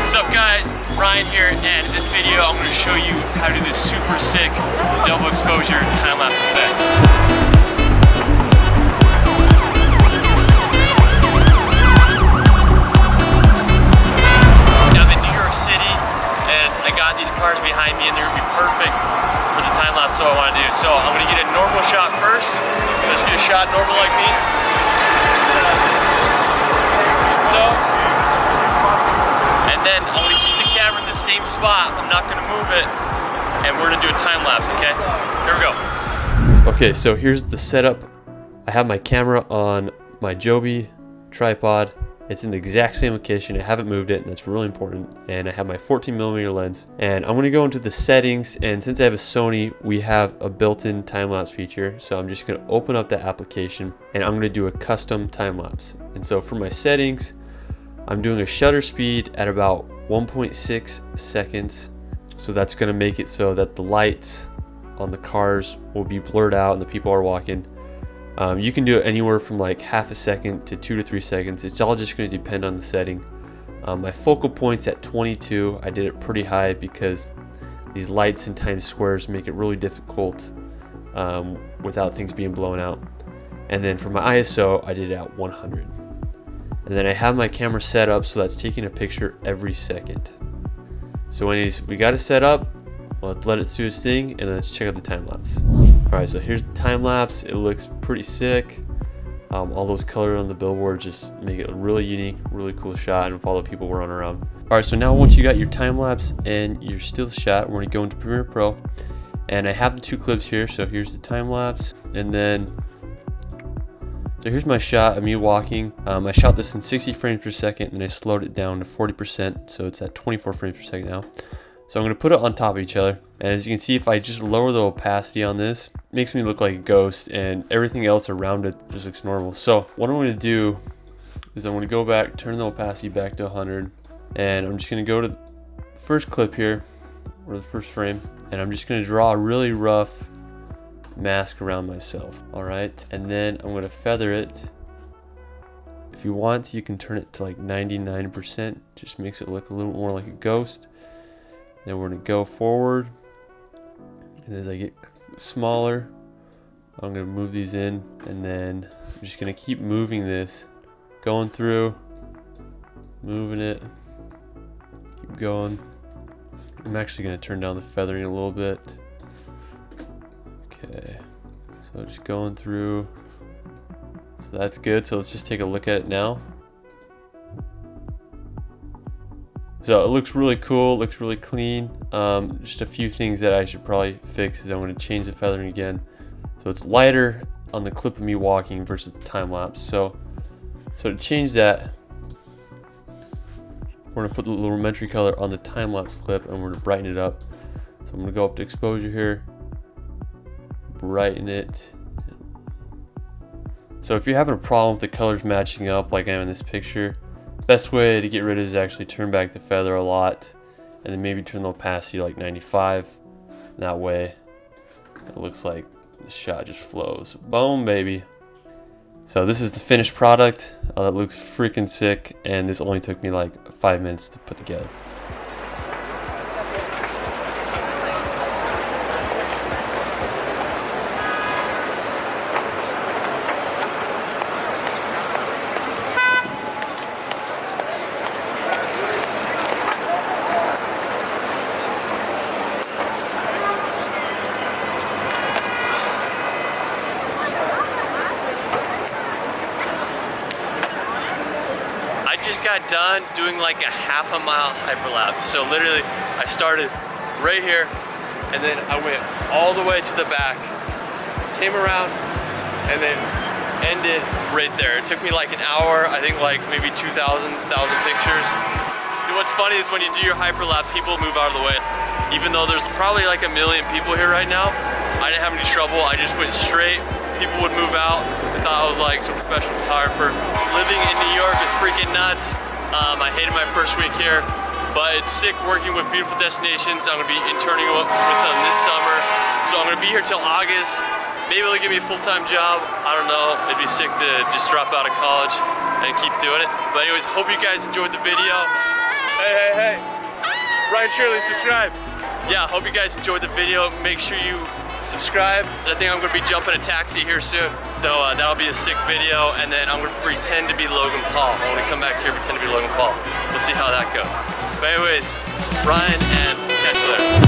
What's up guys, Ryan here, and in this video I'm going to show you how to do this super sick double exposure time-lapse effect. Now I'm in New York City and I got these cars behind me and they're going to be perfect for the time-lapse I want to do. So I'm going to get a normal shot first. Let's get a shot normal like me. And then I'm going to keep the camera in the same spot. I'm not going to move it. And we're going to do a time lapse, okay? Here we go. Okay, so here's the setup. I have my camera on my Joby tripod. It's in the exact same location. I haven't moved it, and that's really important. And I have my 14mm lens. And I'm going to go into the settings. And since I have a Sony, we have a built-in time-lapse feature. So I'm just going to open up the application, and I'm going to do a custom time-lapse. And so for my settings, I'm doing a shutter speed at about 1.6 seconds. So that's going to make it so that the lights on the cars will be blurred out and the people are walking. You can do it anywhere from like half a second to 2 to 3 seconds. It's all just going to depend on the setting. My focal point's at 22. I did it pretty high because these lights in Times Squares make it really difficult without things being blown out. And then for my ISO, I did it at 100. And then I have my camera set up so that's taking a picture every second. So anyways, we got it set up. Let's let it do its thing and let's check out the time lapse. Alright, so here's the time lapse. It looks pretty sick. All those colors on the billboard just make it a really unique, really cool shot and follow people running around. Alright, so now once you got your time lapse and your still shot, we're gonna go into Premiere Pro. And I have the two clips here. So here's the time lapse, and then so here's my shot of me walking. I shot this in 60 frames per second and I slowed it down to 40%. So it's at 24 frames per second now. So I'm going to put it on top of each other. And as you can see, if I just lower the opacity on this, it makes me look like a ghost and everything else around it just looks normal. So what I'm going to do is I'm going to go back, turn the opacity back to 100. And I'm just going to go to the first clip here, or the first frame. And I'm just going to draw a really rough mask around myself. All right, and then I'm going to feather it. If you want, you can turn it to like 99%. Just makes it look a little more like a ghost. Then we're going to go forward, and as I get smaller, I'm going to move these in, and then I'm just going to keep moving this, going through, moving it, keep going. I'm actually going to turn down the feathering a little bit. Okay, so just going through. So that's good. So let's just take a look at it now. So it looks really cool, looks really clean. Just a few things that I should probably fix is I'm going to change the feathering again. So it's lighter on the clip of me walking versus the time lapse. So to change that, we're going to put the little elementary color on the time lapse clip and we're going to brighten it up. So I'm going to go up to exposure here. Brighten it. So if you're having a problem with the colors matching up like I'm in this picture, best way to get rid of it is actually turn back the feather a lot and then maybe turn the opacity like 95. That way it looks like the shot just flows. Boom, baby. So this is the finished product. That looks freaking sick, and this only took me like 5 minutes to put together. Just got done doing like a ½ mile hyperlapse. So literally I started right here and then I went all the way to the back, came around and then ended right there. It took me like an hour, I think like maybe 2,000 pictures. And what's funny is when you do your hyperlapse, people move out of the way. Even though there's probably like 1 million people here right now, I didn't have any trouble. I just went straight. People would move out. They thought I was like some professional photographer. Living in New York is freaking nuts. I hated my first week here, but it's sick working with beautiful destinations. I'm gonna be interning with them this summer. So I'm gonna be here till August. Maybe they'll give me a full-time job. I don't know. It'd be sick to just drop out of college and keep doing it. But anyways, hope you guys enjoyed the video. Hey. Ryan, Shirley, subscribe. Yeah, hope you guys enjoyed the video. Make sure you subscribe. I think I'm gonna be jumping a taxi here soon. So that'll be a sick video. And then I'm gonna pretend to be Logan Paul. I'm gonna come back here and pretend to be Logan Paul. We'll see how that goes. But anyways, Ryan, and catch you later.